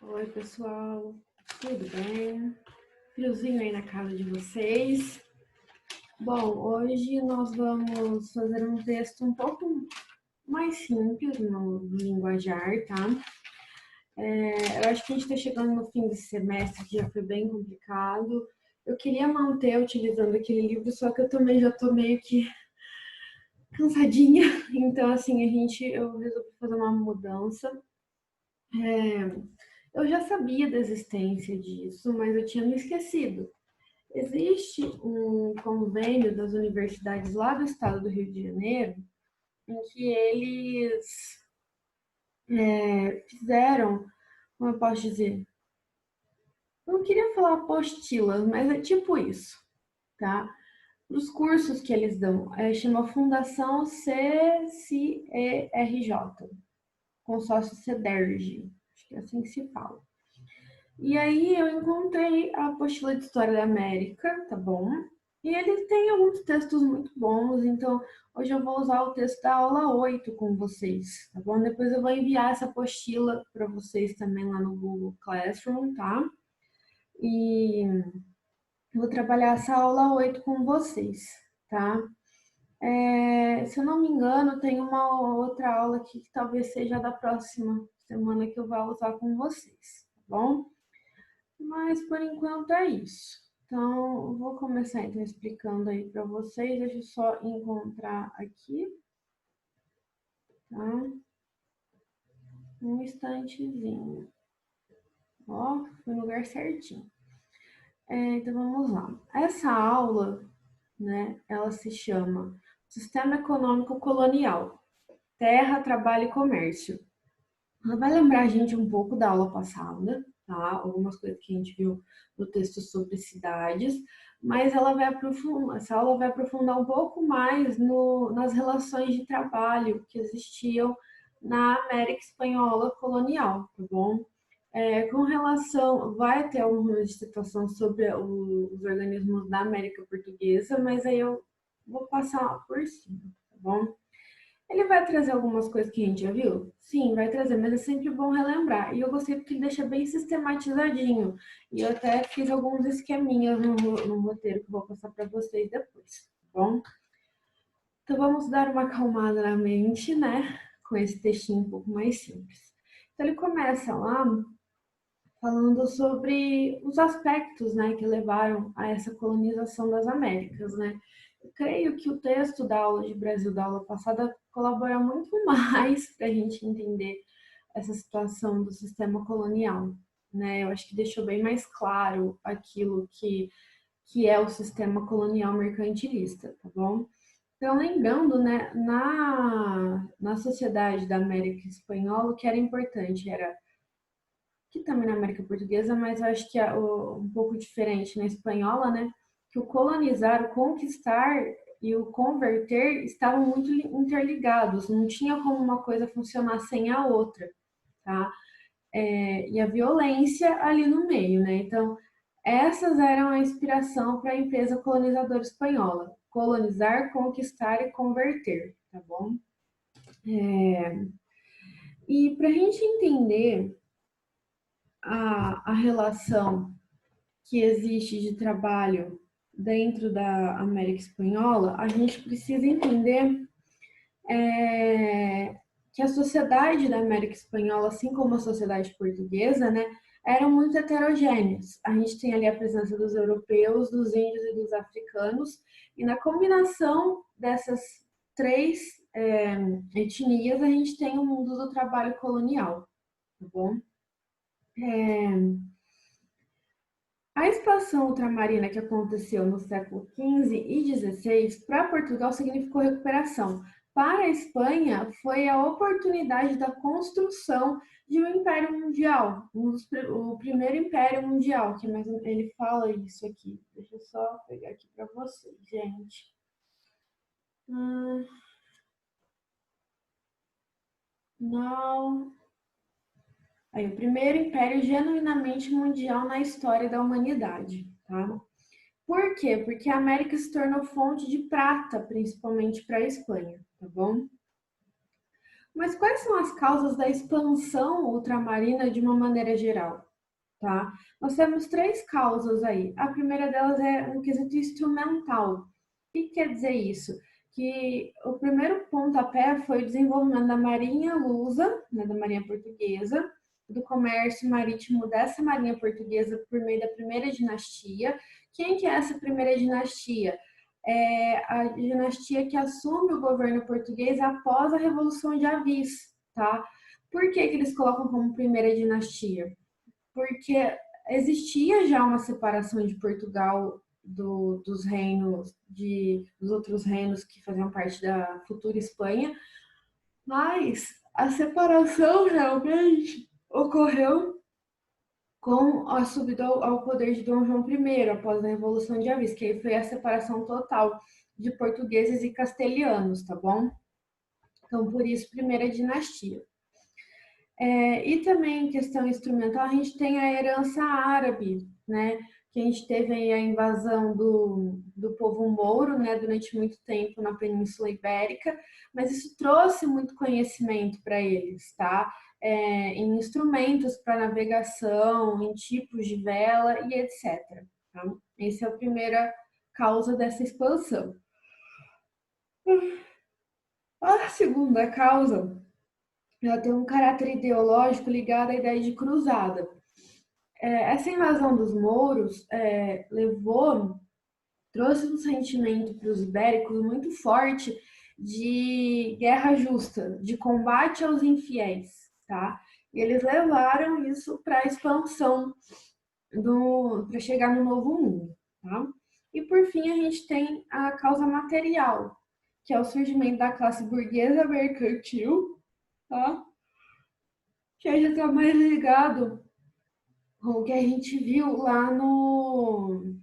Oi, pessoal, tudo bem? Friozinho aí na casa de vocês? Bom, hoje nós vamos fazer um texto um pouco mais simples no linguajar, tá? Eu acho que a gente está chegando no fim desse semestre, que já foi bem complicado. Eu queria manter utilizando aquele livro, só que eu também já tô meio que cansadinha. Então, assim, eu resolvi fazer uma mudança. Eu já sabia da existência disso, mas eu tinha me esquecido. Existe um convênio das universidades lá do estado do Rio de Janeiro, em que eles fizeram, como eu posso dizer, eu não queria falar apostilas, mas é tipo isso, tá? Os cursos que eles dão, chama Fundação CCERJ, consórcio CEDERJ, acho que é assim que se fala. E aí eu encontrei a apostila de História da América, tá bom? E ele tem alguns textos muito bons, então hoje eu vou usar o texto da aula 8 com vocês, tá bom? Depois eu vou enviar essa apostila para vocês também lá no Google Classroom, tá? E vou trabalhar essa aula 8 com vocês, tá? Se eu não me engano, tem uma outra aula aqui que talvez seja da próxima semana que eu vou usar com vocês, tá bom? Mas por enquanto é isso. Então, eu vou começar então explicando aí para vocês. Deixa eu só encontrar aqui, tá? Um instantezinho. Ó, foi no lugar certinho. Então vamos lá. Essa aula, né, ela se chama Sistema Econômico Colonial, Terra, Trabalho e Comércio. Ela vai lembrar a gente um pouco da aula passada, tá? Algumas coisas que a gente viu no texto sobre cidades, mas essa aula vai aprofundar um pouco mais nas relações de trabalho que existiam na América Espanhola colonial, tá bom? Com relação, vai ter alguma citação sobre os organismos da América Portuguesa, mas aí eu vou passar por cima, tá bom? Ele vai trazer algumas coisas que a gente já viu? Sim, vai trazer, mas é sempre bom relembrar. E eu gostei porque ele deixa bem sistematizadinho. E eu até fiz alguns esqueminhas no roteiro que eu vou passar para vocês depois, tá bom? Então vamos dar uma acalmada na mente, né? Com esse textinho um pouco mais simples. Então ele começa lá falando sobre os aspectos, né, que levaram a essa colonização das Américas, né? Eu creio que o texto da aula de Brasil da aula passada colabora muito mais para a gente entender essa situação do sistema colonial, né? Eu acho que deixou bem mais claro aquilo que é o sistema colonial mercantilista, tá bom? Então, lembrando, né, na sociedade da América Espanhola, o que era importante era que também na América Portuguesa, mas eu acho que é um pouco diferente na espanhola, né? Que o colonizar, o conquistar e o converter estavam muito interligados, não tinha como uma coisa funcionar sem a outra, tá? E a violência ali no meio, né? Então, essas eram a inspiração para a empresa colonizadora espanhola: colonizar, conquistar e converter, tá bom? E para a gente entender a relação que existe de trabalho dentro da América Espanhola, a gente precisa entender que a sociedade da América Espanhola, assim como a sociedade portuguesa, né, eram muito heterogêneas. A gente tem ali a presença dos europeus, dos índios e dos africanos, e na combinação dessas três etnias, a gente tem o mundo do trabalho colonial, tá bom? A expansão ultramarina que aconteceu no século XV e XVI para Portugal significou recuperação. Para a Espanha, foi a oportunidade da construção de um império mundial, o primeiro império mundial, que mais ele fala isso aqui. Deixa eu só pegar aqui para vocês, gente. Não. Aí, o primeiro império genuinamente mundial na história da humanidade, tá? Por quê? Porque a América se tornou fonte de prata, principalmente para a Espanha, tá bom? Mas quais são as causas da expansão ultramarina de uma maneira geral? Tá? Nós temos três causas aí. A primeira delas é um quesito instrumental. O que quer dizer isso? Que o primeiro pontapé foi o desenvolvimento da Marinha Lusa, né, da Marinha Portuguesa, do comércio marítimo dessa Marinha Portuguesa por meio da primeira dinastia. Quem que é essa primeira dinastia? É a dinastia que assume o governo português após a Revolução de Avis, tá? Por que que eles colocam como primeira dinastia? Porque existia já uma separação de Portugal dos reinos, dos outros reinos que faziam parte da futura Espanha, mas a separação realmente ocorreu com a subida ao poder de Dom João I, após a Revolução de Avis, que aí foi a separação total de portugueses e castelhanos, tá bom? Então, por isso, primeira dinastia. E também em questão instrumental, a gente tem a herança árabe, né? Que a gente teve aí a invasão do povo mouro, né, durante muito tempo na Península Ibérica, mas isso trouxe muito conhecimento para eles, tá? Em instrumentos para navegação, em tipos de vela e etc. Tá? Essa é a primeira causa dessa expansão. A segunda causa, ela tem um caráter ideológico ligado à ideia de cruzada. Essa invasão dos mouros trouxe um sentimento para os ibéricos muito forte de guerra justa, de combate aos infiéis, tá? E eles levaram isso para a expansão para chegar no novo mundo, tá? E por fim a gente tem a causa material, que é o surgimento da classe burguesa mercantil, tá? Que aí já está mais ligado com o que a gente viu lá no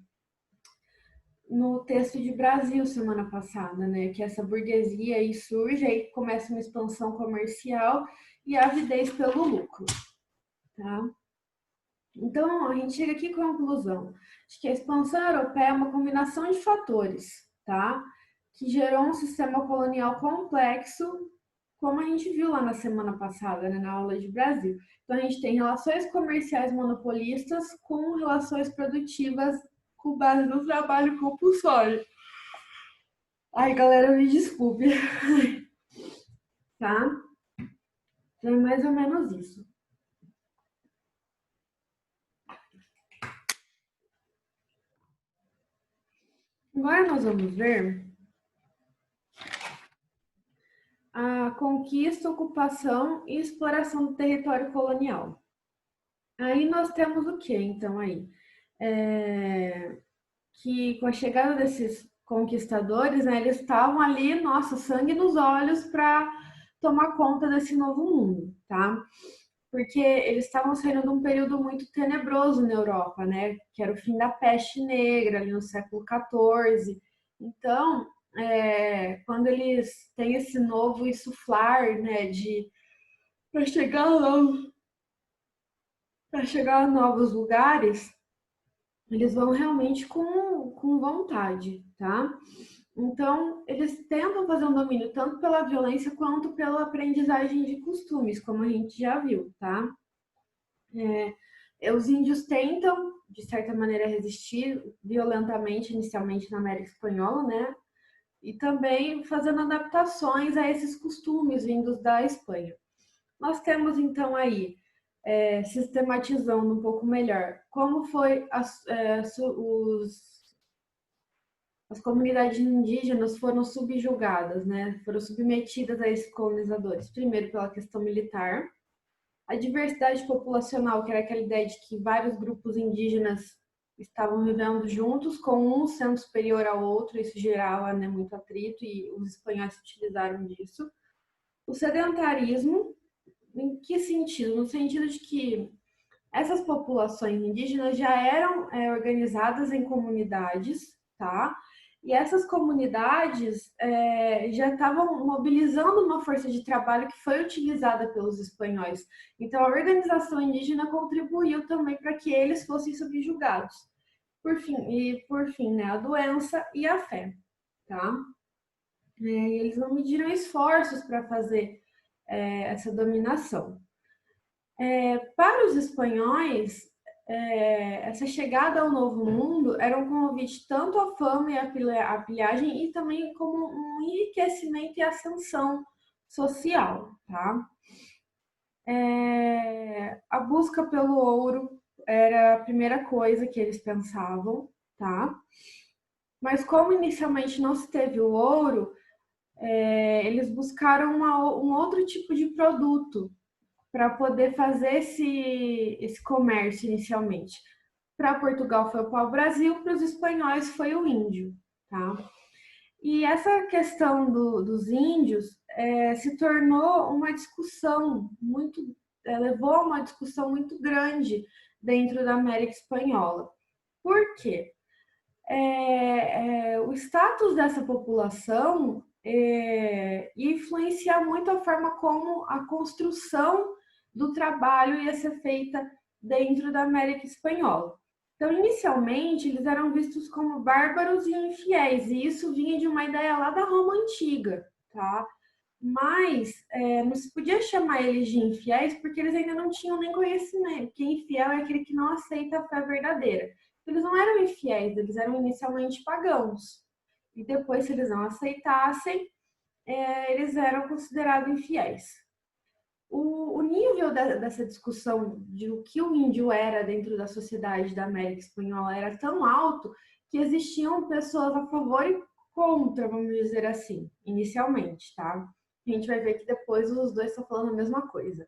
texto de Brasil semana passada, né? Que essa burguesia aí surge, aí começa uma expansão comercial e a avidez pelo lucro, tá? Então, a gente chega aqui à conclusão de que a expansão europeia é uma combinação de fatores, tá? Que gerou um sistema colonial complexo, como a gente viu lá na semana passada, né, na aula de Brasil. Então, a gente tem relações comerciais monopolistas com relações produtivas com base no trabalho compulsório. Ai, galera, me desculpe, tá? Então, é mais ou menos isso. Agora nós vamos ver a conquista, ocupação e exploração do território colonial. Aí nós temos o que, então, aí? Que com a chegada desses conquistadores, né, eles estavam ali, nossa, sangue nos olhos para tomar conta desse novo mundo, tá? Porque eles estavam saindo de um período muito tenebroso na Europa, né? Que era o fim da peste negra, ali no século XIV. Então, quando eles têm esse novo insuflar, né, de para chegar para chegar a novos lugares, eles vão realmente com vontade, tá? Então, eles tentam fazer um domínio tanto pela violência quanto pela aprendizagem de costumes, como a gente já viu, tá? Os índios tentam, de certa maneira, resistir violentamente, inicialmente na América Espanhola, né? E também fazendo adaptações a esses costumes vindos da Espanha. Nós temos, então, aí, sistematizando um pouco melhor, como foi as comunidades indígenas foram subjugadas, né? Foram submetidas a esses colonizadores. Primeiro, pela questão militar, a diversidade populacional, que era aquela ideia de que vários grupos indígenas estavam vivendo juntos, com um sendo superior ao outro, isso gerava, né, muito atrito e os espanhóis se utilizaram disso. O sedentarismo, em que sentido? No sentido de que essas populações indígenas já eram organizadas em comunidades, tá? E essas comunidades já estavam mobilizando uma força de trabalho que foi utilizada pelos espanhóis. Então, a organização indígena contribuiu também para que eles fossem subjugados. Por fim, né, a doença e a fé, tá? E eles não mediram esforços para fazer essa dominação. Para os espanhóis, essa chegada ao Novo Mundo era um convite tanto à fama e à pilhagem e também como um enriquecimento e ascensão social, tá? A busca pelo ouro era a primeira coisa que eles pensavam, tá? Mas como inicialmente não se teve o ouro, eles buscaram um outro tipo de produto para poder fazer esse comércio inicialmente. Para Portugal foi o pau-brasil, para os espanhóis foi o índio, tá? E essa questão dos índios se tornou uma discussão muito, levou a uma discussão muito grande dentro da América Espanhola. Por quê? O status dessa população influencia muito a forma como a construção do trabalho ia ser feita dentro da América Espanhola. Então, inicialmente, eles eram vistos como bárbaros e infiéis, e isso vinha de uma ideia lá da Roma Antiga, tá? Mas não se podia chamar eles de infiéis porque eles ainda não tinham nem conhecimento, que infiel é aquele que não aceita a fé verdadeira. Eles não eram infiéis, eles eram inicialmente pagãos. E depois, se eles não aceitassem, eles eram considerados infiéis. O nível dessa discussão de o que o índio era dentro da sociedade da América Espanhola era tão alto que existiam pessoas a favor e contra, vamos dizer assim, inicialmente, tá? A gente vai ver que depois os dois estão falando a mesma coisa.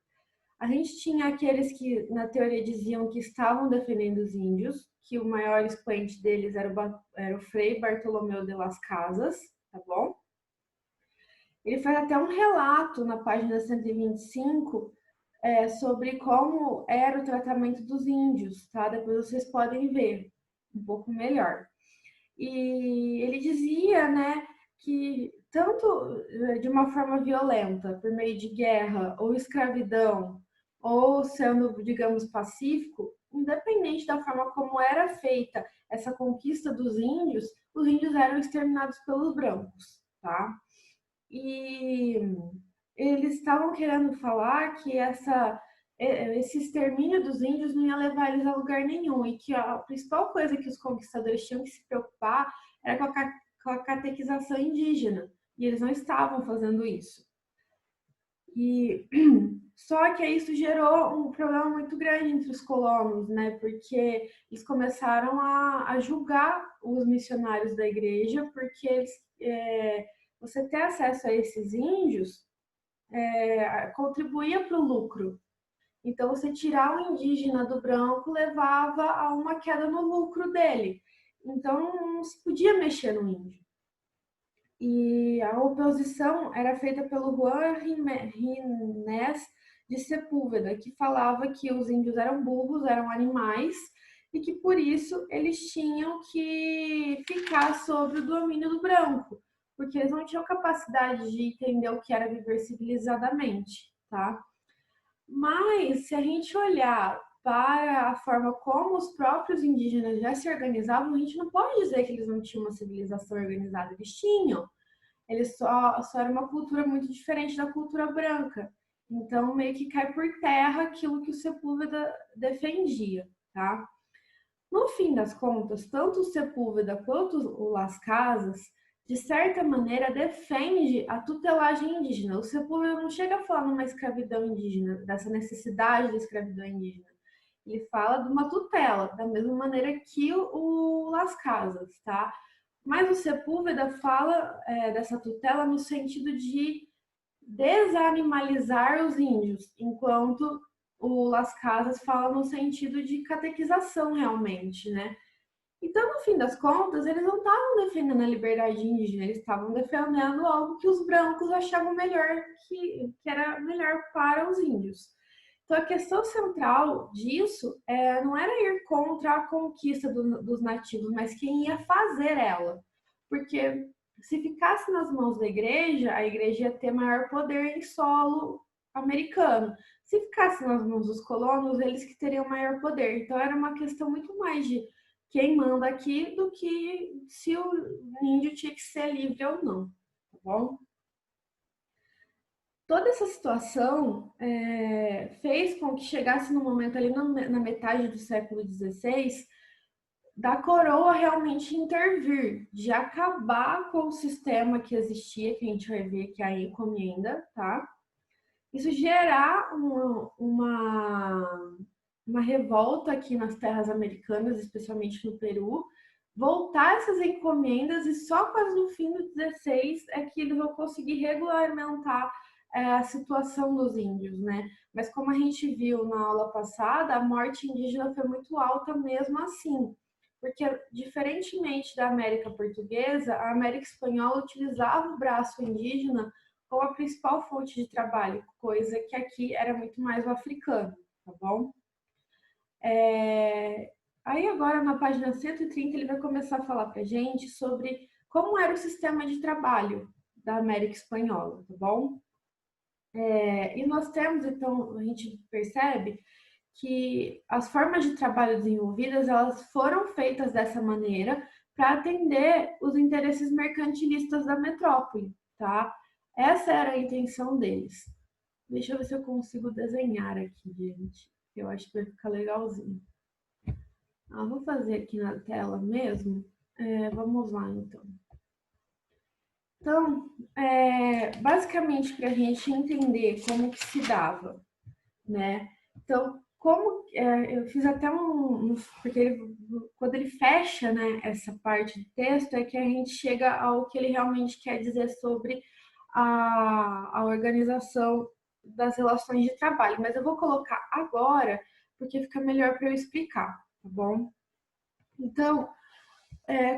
A gente tinha aqueles que, na teoria, diziam que estavam defendendo os índios, que o maior expoente deles era o Frei Bartolomeu de las Casas, tá bom? Ele faz até um relato na página 125 sobre como era o tratamento dos índios, tá? Depois vocês podem ver um pouco melhor. E ele dizia, né, que tanto de uma forma violenta, por meio de guerra ou escravidão, ou sendo, digamos, pacífico, independente da forma como era feita essa conquista dos índios, os índios eram exterminados pelos brancos, tá? E eles estavam querendo falar que esse extermínio dos índios não ia levar eles a lugar nenhum e que a principal coisa que os conquistadores tinham que se preocupar era com a catequização indígena, e eles não estavam fazendo isso. E só que isso gerou um problema muito grande entre os colonos, né? Porque eles começaram a julgar os missionários da igreja, porque você ter acesso a esses índios contribuía para o lucro. Então, você tirar o indígena do branco levava a uma queda no lucro dele. Então, não se podia mexer no índio. E a oposição era feita pelo Juan Ginés de Sepúlveda, que falava que os índios eram burros, eram animais, e que por isso eles tinham que ficar sob o domínio do branco, porque eles não tinham capacidade de entender o que era viver civilizadamente, tá? Mas se a gente olhar para a forma como os próprios indígenas já se organizavam, a gente não pode dizer que eles não tinham uma civilização organizada, eles tinham. Eles só era uma cultura muito diferente da cultura branca. Então, meio que cai por terra aquilo que o Sepúlveda defendia, tá? No fim das contas, tanto o Sepúlveda quanto o Las Casas, de certa maneira, defende a tutelagem indígena. O Sepúlveda não chega a falar numa escravidão indígena, dessa necessidade da escravidão indígena. Ele fala de uma tutela, da mesma maneira que o Las Casas, tá? Mas o Sepúlveda fala dessa tutela no sentido de desanimalizar os índios, enquanto o Las Casas fala no sentido de catequização realmente, né? Então, no fim das contas, eles não estavam defendendo a liberdade indígena, eles estavam defendendo algo que os brancos achavam melhor, que era melhor para os índios. Então, a questão central disso não era ir contra a conquista dos nativos, mas quem ia fazer ela. Porque se ficasse nas mãos da igreja, a igreja ia ter maior poder em solo americano. Se ficasse nas mãos dos colonos, eles que teriam maior poder. Então, era uma questão muito mais de quem manda aqui do que se o índio tinha que ser livre ou não, tá bom? Toda essa situação fez com que chegasse no momento ali na metade do século XVI da coroa realmente intervir, de acabar com o sistema que existia, que a gente vai ver que é a encomenda, tá? Isso gerar uma revolta aqui nas terras americanas, especialmente no Peru, voltar essas encomendas e só quase no fim do 16 é que eles vão conseguir regulamentar a situação dos índios, né? Mas como a gente viu na aula passada, a morte indígena foi muito alta mesmo assim, porque diferentemente da América Portuguesa, a América Espanhola utilizava o braço indígena como a principal fonte de trabalho, coisa que aqui era muito mais o africano, tá bom? Aí agora na página 130 ele vai começar a falar para gente sobre como era o sistema de trabalho da América Espanhola, tá bom? E nós temos, então, a gente percebe que as formas de trabalho desenvolvidas, elas foram feitas dessa maneira para atender os interesses mercantilistas da metrópole, tá? Essa era a intenção deles. Deixa eu ver se eu consigo desenhar aqui, gente. Eu acho que vai ficar legalzinho. Vou fazer aqui na tela mesmo. Vamos lá, então. Então, basicamente, para a gente entender como que se dava, né? Então, eu fiz até porque quando ele fecha, né, essa parte do texto, é que a gente chega ao que ele realmente quer dizer sobre a organização das relações de trabalho. Mas eu vou colocar agora, porque fica melhor para eu explicar, tá bom? Então,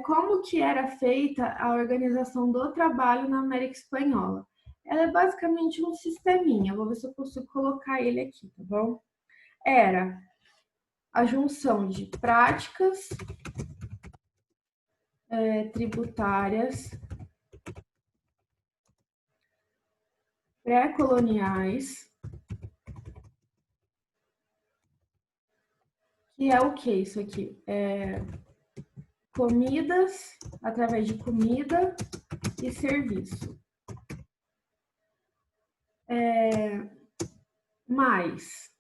como que era feita a organização do trabalho na América Espanhola? Ela é basicamente um sisteminha, vou ver se eu consigo colocar ele aqui, tá bom? Era a junção de práticas tributárias pré-coloniais, que é o que isso aqui? Comidas, através de comida e serviço. Mais,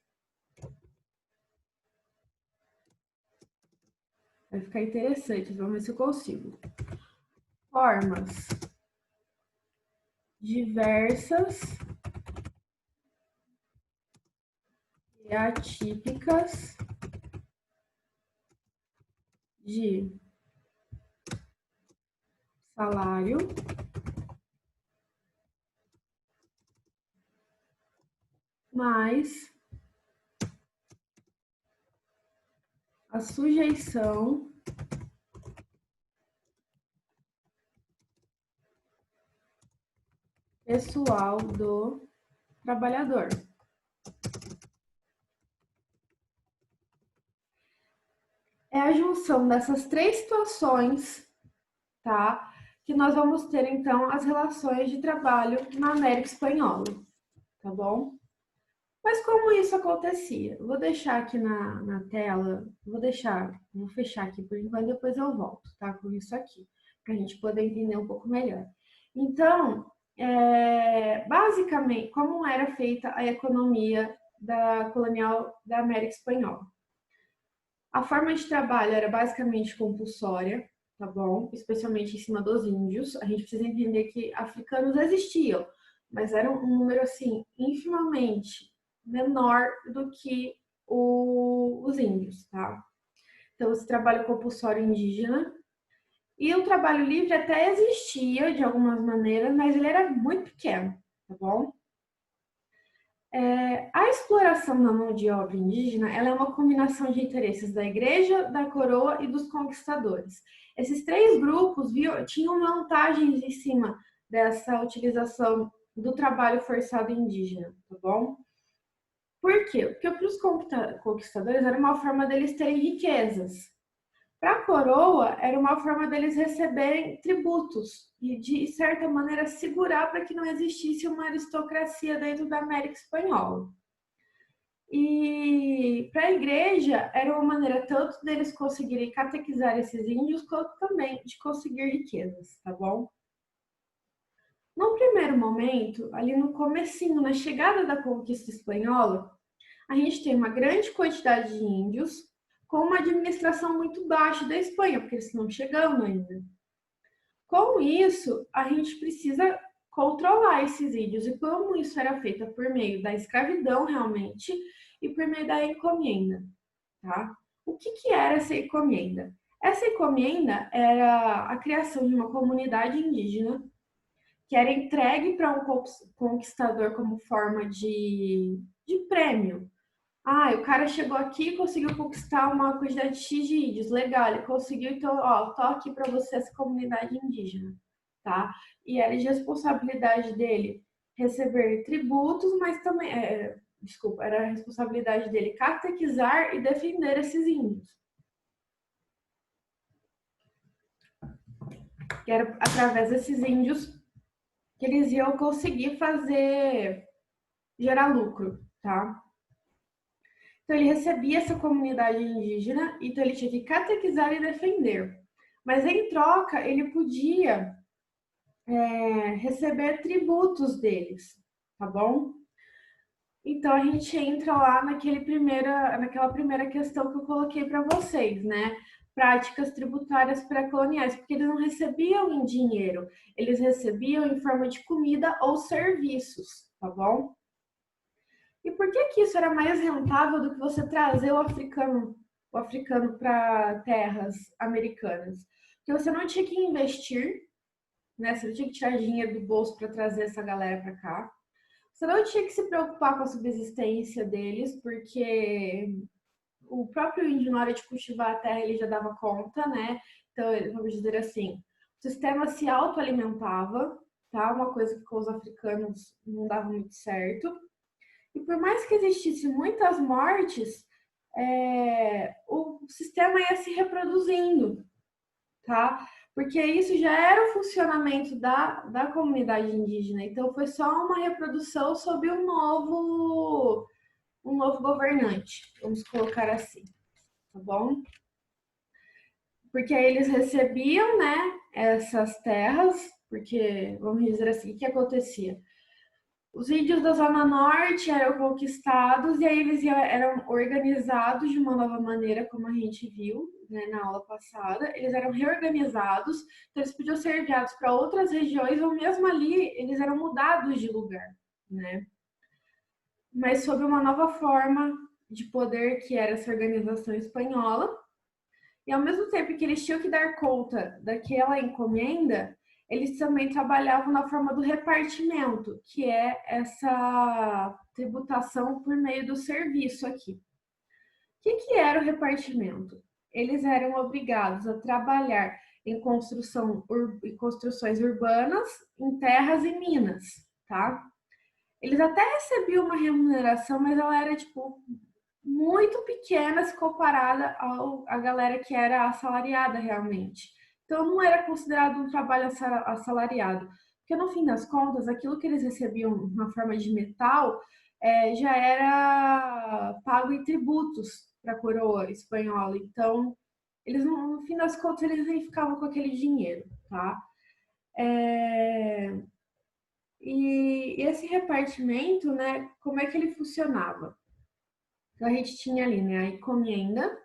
vai ficar interessante, vamos ver se eu consigo. Formas diversas e atípicas de salário mais a sujeição pessoal do trabalhador. É a junção dessas três situações, tá? Que nós vamos ter então as relações de trabalho na América Espanhola, tá bom? Mas como isso acontecia? Eu vou deixar aqui na tela, vou fechar aqui por enquanto, depois eu volto, tá? Com isso aqui, para a gente poder entender um pouco melhor. Então, basicamente, como era feita a economia da colonial da América Espanhola? A forma de trabalho era basicamente compulsória, tá bom? Especialmente em cima dos índios. A gente precisa entender que africanos existiam, mas era um número assim infimamente menor do que os índios, tá? Então, esse trabalho compulsório indígena e o trabalho livre até existia de algumas maneiras, mas ele era muito pequeno, tá bom? A exploração da mão de obra indígena ela é uma combinação de interesses da igreja, da coroa e dos conquistadores. Esses três grupos tinham vantagens em cima dessa utilização do trabalho forçado indígena, tá bom? Por quê? Porque para os conquistadores era uma forma deles terem riquezas. Para a coroa, era uma forma deles receberem tributos e, de certa maneira, segurar para que não existisse uma aristocracia dentro da América Espanhola. E para a igreja, era uma maneira tanto deles conseguirem catequizar esses índios, quanto também de conseguir riquezas, tá bom? No primeiro momento, ali no comecinho, na chegada da conquista espanhola, a gente tem uma grande quantidade de índios com uma administração muito baixa da Espanha, porque eles estão chegando ainda. Com isso, a gente precisa controlar esses índios. E como isso era feito por meio da escravidão, realmente, e por meio da encomenda, tá? O que era essa encomenda? Essa encomenda era a criação de uma comunidade indígena que era entregue para um conquistador como forma de prêmio. Ah, o cara chegou aqui e conseguiu conquistar uma quantidade X de índios. Legal, ele conseguiu, então, ó, tô aqui para você, essa comunidade indígena, tá? E era de responsabilidade dele receber tributos, mas também, desculpa, era a responsabilidade dele catequizar e defender esses índios. Que era através desses índios que eles iam conseguir gerar lucro, tá? Então ele recebia essa comunidade indígena, então ele tinha que catequizar e defender. Mas em troca ele podia receber tributos deles, tá bom? Então a gente entra lá naquela primeira questão que eu coloquei para vocês, né? Práticas tributárias pré-coloniais, porque eles não recebiam em dinheiro, eles recebiam em forma de comida ou serviços, tá bom? E por que que isso era mais rentável do que você trazer o africano para terras americanas? Porque você não tinha que investir, né? Você não tinha que tirar dinheiro do bolso para trazer essa galera para cá. Você não tinha que se preocupar com a subsistência deles, porque o próprio índio, na hora de cultivar a terra, ele já dava conta, né? Então, vamos dizer assim, o sistema se autoalimentava, tá? Uma coisa que com os africanos não dava muito certo. E por mais que existissem muitas mortes, o sistema ia se reproduzindo, tá? Porque isso já era o funcionamento da comunidade indígena. Então foi só uma reprodução sob um novo governante, vamos colocar assim, tá bom? Porque aí eles recebiam, né, essas terras, porque, vamos dizer assim, o que acontecia? Os índios da Zona Norte eram conquistados e aí eles eram organizados de uma nova maneira, como a gente viu, né, na aula passada. Eles eram reorganizados, então eles podiam ser enviados para outras regiões ou mesmo ali eles eram mudados de lugar, né? Mas sob uma nova forma de poder que era essa organização espanhola. E ao mesmo tempo que eles tinham que dar conta daquela encomenda, eles também trabalhavam na forma do repartimento, que é essa tributação por meio do serviço aqui. O que era o repartimento? Eles eram obrigados a trabalhar em construções urbanas, em terras e minas, tá? Eles até recebiam uma remuneração, mas ela era tipo muito pequena se comparada à galera que era assalariada realmente. Então não era considerado um trabalho assalariado, porque no fim das contas, aquilo que eles recebiam na forma de metal já era pago em tributos para a coroa espanhola. Então, eles no fim das contas eles nem ficavam com aquele dinheiro, tá? E esse repartimento, né, como é que ele funcionava? Então a gente tinha ali, né, a encomenda,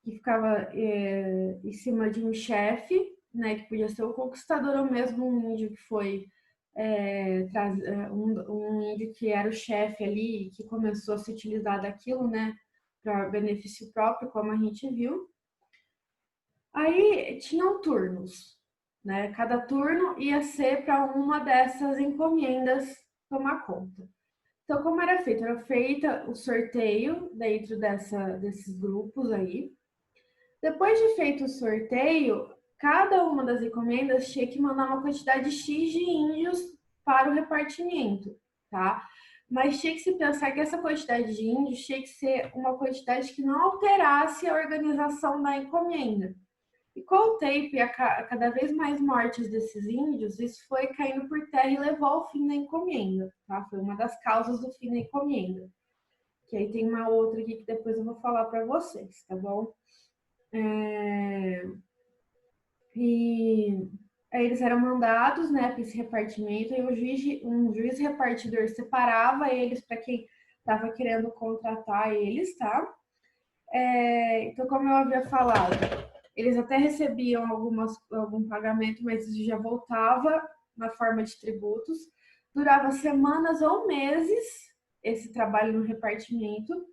que ficava em cima de um chefe, né, que podia ser o conquistador ou mesmo um índio que foi um índio que era o chefe ali e que começou a se utilizar daquilo, né, para benefício próprio, como a gente viu. Aí tinham turnos, né? Cada turno ia ser para uma dessas encomendas tomar conta. Então, como era feito? Era feita o sorteio dentro desses grupos aí. Depois de feito o sorteio, cada uma das encomendas tinha que mandar uma quantidade X de índios para o repartimento, tá? Mas tinha que se pensar que essa quantidade de índios tinha que ser uma quantidade que não alterasse a organização da encomenda. E com o tempo e cada vez mais mortes desses índios, isso foi caindo por terra e levou ao fim da encomenda, tá? Foi uma das causas do fim da encomenda. Que aí tem uma outra aqui que depois eu vou falar para vocês, tá bom? É... E eles eram mandados, né, para esse repartimento, e um juiz repartidor separava eles para quem estava querendo contratar eles, tá? Então, como eu havia falado, eles até recebiam algum pagamento, mas isso já voltava na forma de tributos. Durava semanas ou meses esse trabalho no repartimento.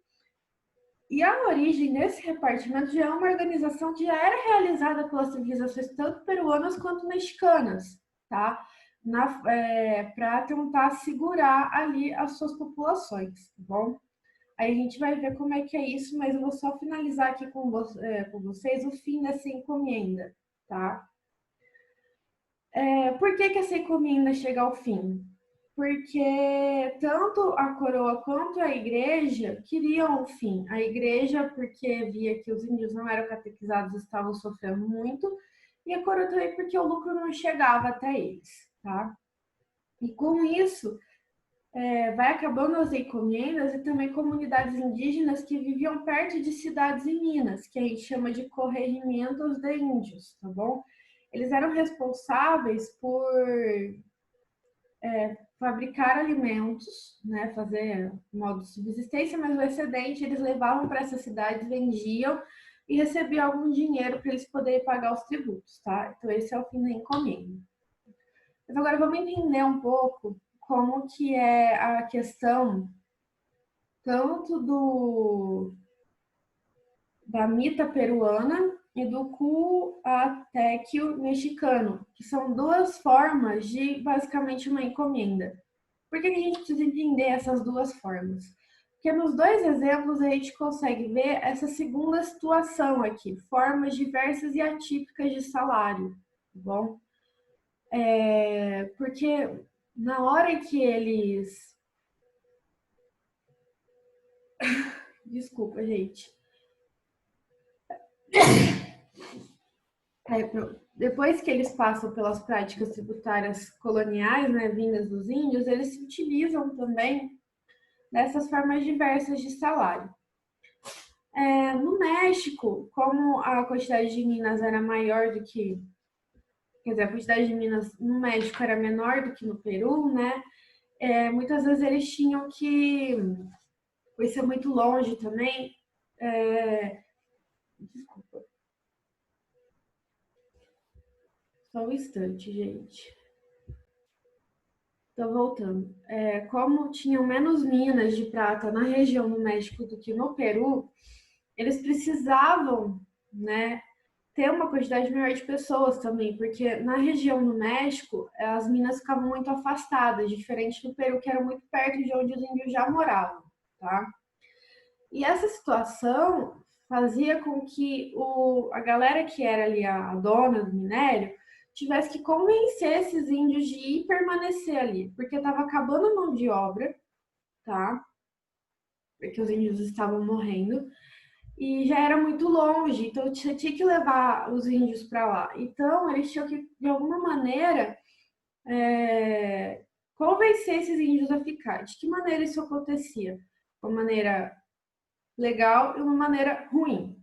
E a origem desse repartimento já é uma organização que já era realizada pelas civilizações tanto peruanas quanto mexicanas, tá? Para tentar segurar ali as suas populações, tá bom? Aí a gente vai ver como é que é isso, mas eu vou só finalizar aqui com vocês o fim dessa encomenda, tá? Por que essa encomenda chega ao fim? Porque tanto a coroa quanto a igreja queriam o fim. A igreja, porque via que os índios não eram catequizados, estavam sofrendo muito, e a coroa também porque o lucro não chegava até eles, tá? E com isso, vai acabando as encomendas e também comunidades indígenas que viviam perto de cidades em Minas, que a gente chama de corregimentos de índios, tá bom? Eles eram responsáveis por fabricar alimentos, né, fazer modo de subsistência, mas o excedente eles levavam para essas cidades, vendiam e recebiam algum dinheiro para eles poderem pagar os tributos, tá? Então esse é o fim da encomenda. Mas agora vamos entender um pouco como que é a questão tanto da mita peruana e do cuatequio mexicano, que são duas formas de basicamente uma encomenda. Por que a gente precisa entender essas duas formas? Porque nos dois exemplos a gente consegue ver essa segunda situação aqui, formas diversas e atípicas de salário, tá bom? Porque na hora que eles... Desculpa, gente. Depois que eles passam pelas práticas tributárias coloniais, né, vindas dos índios, eles se utilizam também dessas formas diversas de salário. No México, como a quantidade de minas era maior do que, quer dizer, a quantidade de minas no México era menor do que no Peru, né? Muitas vezes eles tinham que, por ser muito longe também, desculpa, só um instante, gente. Estou voltando. Como tinham menos minas de prata na região do México do que no Peru, eles precisavam, né, ter uma quantidade maior de pessoas também, porque na região do México as minas ficavam muito afastadas, diferente do Peru, que era muito perto de onde os índios já moravam, tá? E essa situação fazia com que a galera que era ali a dona do minério tivesse que convencer esses índios de ir permanecer ali, porque estava acabando a mão de obra, tá? Porque os índios estavam morrendo e já era muito longe, então você tinha que levar os índios para lá. Então eles tinham que, de alguma maneira, convencer esses índios a ficar. De que maneira isso acontecia? De uma maneira legal e uma maneira ruim.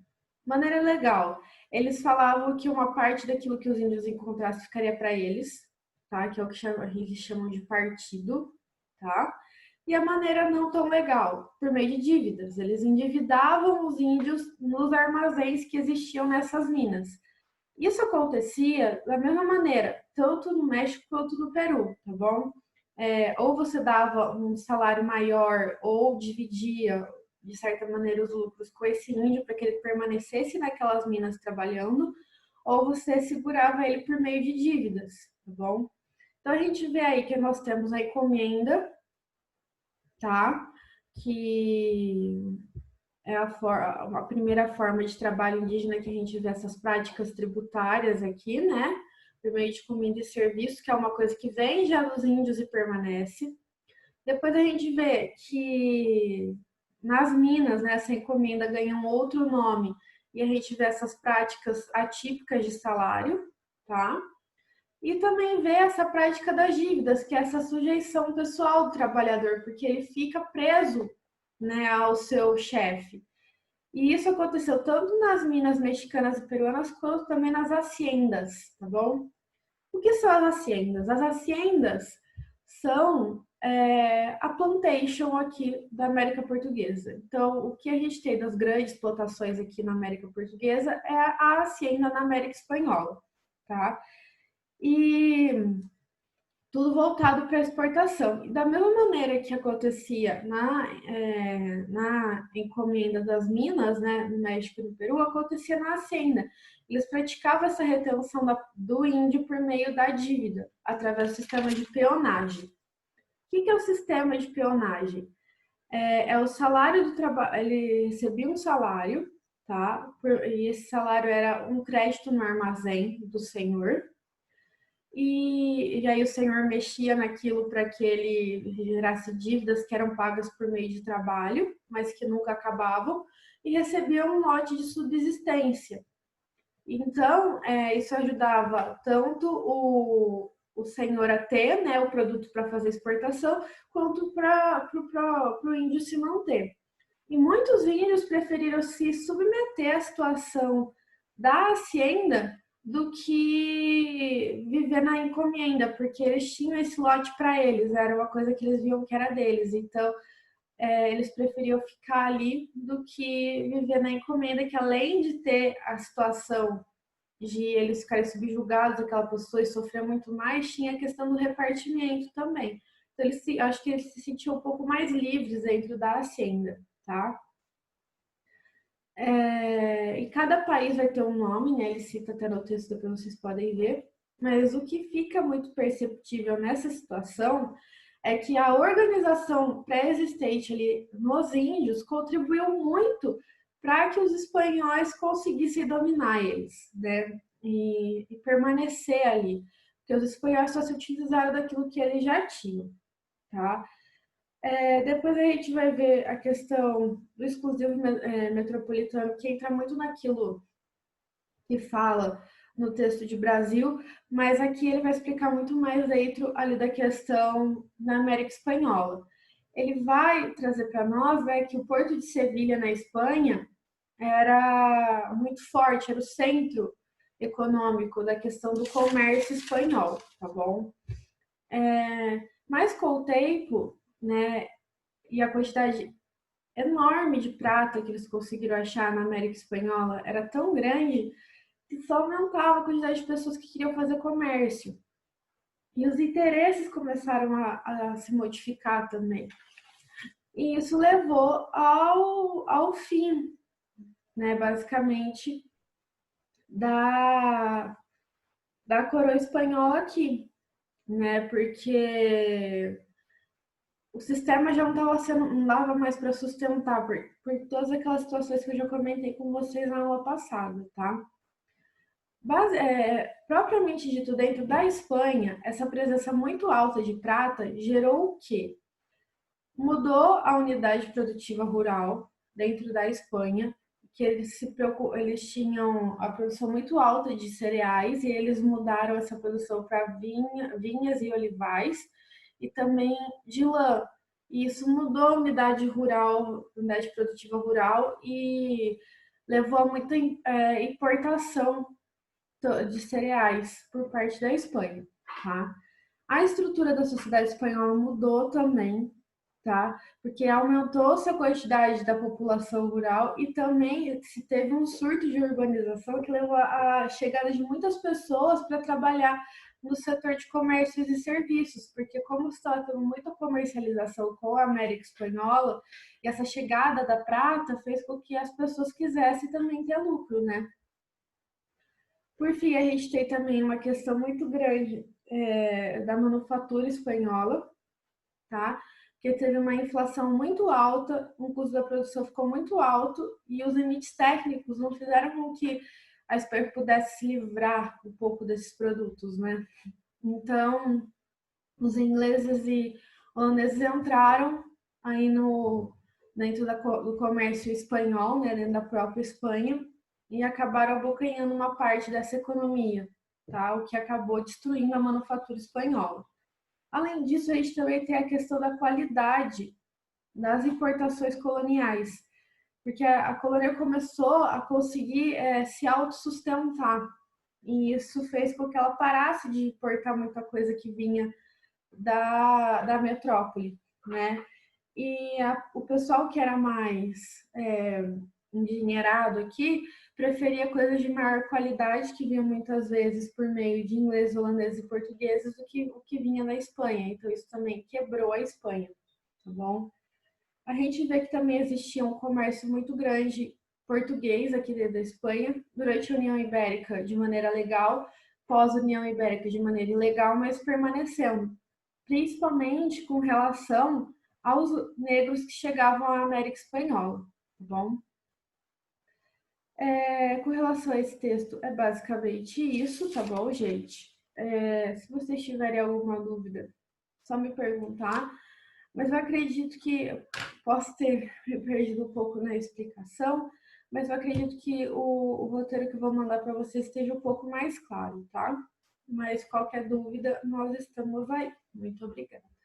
Maneira legal, eles falavam que uma parte daquilo que os índios encontrassem ficaria para eles, tá? Que é o que eles chamam de partido, tá? E a maneira não tão legal, por meio de dívidas. Eles endividavam os índios nos armazéns que existiam nessas minas. Isso acontecia da mesma maneira, tanto no México quanto no Peru, tá bom? Ou você dava um salário maior, ou dividia, de certa maneira, os lucros com esse índio para que ele permanecesse naquelas minas trabalhando, ou você segurava ele por meio de dívidas, tá bom? Então a gente vê aí que nós temos a encomenda, tá? Que é a primeira forma de trabalho indígena que a gente vê essas práticas tributárias aqui, né? Por meio de comida e serviço, que é uma coisa que vem já dos índios e permanece. Depois a gente vê que nas minas, né, essa encomenda ganha um outro nome e a gente vê essas práticas atípicas de salário, tá? E também vê essa prática das dívidas, que é essa sujeição pessoal do trabalhador, porque ele fica preso, né, ao seu chefe. E isso aconteceu tanto nas minas mexicanas e peruanas, quanto também nas haciendas, tá bom? O que são as haciendas? As haciendas são a plantation aqui da América Portuguesa. Então, o que a gente tem das grandes plantações aqui na América Portuguesa é a hacienda na América Espanhola, tá? E tudo voltado para exportação. E da mesma maneira que acontecia na encomenda das minas, né, no México e no Peru, acontecia na hacienda. Eles praticavam essa retenção do índio por meio da dívida, através do sistema de peonagem. O que é o sistema de peonagem? É o salário do trabalho, ele recebia um salário, tá? E esse salário era um crédito no armazém do senhor, e aí o senhor mexia naquilo para que ele gerasse dívidas que eram pagas por meio de trabalho, mas que nunca acabavam, e recebia um lote de subsistência. Então, isso ajudava tanto o senhor a ter, né, o produto para fazer exportação, quanto para o índio se manter. E muitos índios preferiram se submeter à situação da hacienda do que viver na encomenda, porque eles tinham esse lote para eles, era uma coisa que eles viam que era deles. Então, eles preferiam ficar ali do que viver na encomenda, que além de ter a situação de eles ficarem subjugados daquela pessoa e sofrer muito mais, tinha a questão do repartimento também. Então, acho que eles se sentiam um pouco mais livres dentro da hacienda, tá? E cada país vai ter um nome, né? Ele cita até no texto, depois vocês podem ver. Mas o que fica muito perceptível nessa situação é que a organização pré-existente ali nos índios contribuiu muito para que os espanhóis conseguissem dominar eles, né? E permanecer ali. Porque os espanhóis só se utilizaram daquilo que eles já tinham, tá? Depois a gente vai ver a questão do exclusivo metropolitano, que entra muito naquilo que fala no texto de Brasil, mas aqui ele vai explicar muito mais dentro ali da questão na América Espanhola. Ele vai trazer para nós, né, que o Porto de Sevilha, na Espanha, era muito forte, era o centro econômico da questão do comércio espanhol, tá bom? Mas com o tempo, né, e a quantidade enorme de prata que eles conseguiram achar na América Espanhola era tão grande que só aumentava a quantidade de pessoas que queriam fazer comércio. E os interesses começaram a se modificar também. E isso levou ao fim, né, basicamente, da coroa espanhola aqui, né, porque o sistema já não dava mais para sustentar por todas aquelas situações que eu já comentei com vocês na aula passada, tá? Propriamente dito, dentro da Espanha, essa presença muito alta de prata gerou o quê? Mudou a unidade produtiva rural dentro da Espanha, que eles tinham a produção muito alta de cereais e eles mudaram essa produção para vinhas e olivais e também de lã. E isso mudou a unidade produtiva rural e levou a muita importação de cereais por parte da Espanha, tá? A estrutura da sociedade espanhola mudou também, tá? Porque aumentou-se a quantidade da população rural e também se teve um surto de urbanização que levou à chegada de muitas pessoas para trabalhar no setor de comércios e serviços, porque como estava tendo muita comercialização com a América Espanhola, e essa chegada da prata fez com que as pessoas quisessem também ter lucro, né? Por fim, a gente tem também uma questão muito grande da manufatura espanhola, tá? Porque teve uma inflação muito alta, o custo da produção ficou muito alto e os limites técnicos não fizeram com que a Espanha pudesse se livrar um pouco desses produtos, né? Então, os ingleses e holandeses entraram aí dentro do comércio espanhol, né, dentro da própria Espanha, e acabaram abocanhando uma parte dessa economia, tá? O que acabou destruindo a manufatura espanhola. Além disso, a gente também tem a questão da qualidade das importações coloniais, porque a colônia começou a conseguir se autossustentar. E isso fez com que ela parasse de importar muita coisa que vinha da metrópole, né? E o pessoal que era mais endinheirado aqui preferia coisas de maior qualidade, que vinham muitas vezes por meio de inglês, holandês e portugueses, do que o que vinha da Espanha. Então, isso também quebrou a Espanha, tá bom? A gente vê que também existia um comércio muito grande português aqui dentro da Espanha, durante a União Ibérica de maneira legal, pós-União Ibérica de maneira ilegal, mas permanecendo, principalmente com relação aos negros que chegavam à América Espanhola, tá bom? Com relação a esse texto, é basicamente isso, tá bom, gente? Se vocês tiverem alguma dúvida, só me perguntar. Mas eu acredito que posso ter me perdido um pouco na explicação, mas eu acredito que o roteiro que eu vou mandar para vocês esteja um pouco mais claro, tá? Mas qualquer dúvida, nós estamos aí. Muito obrigada.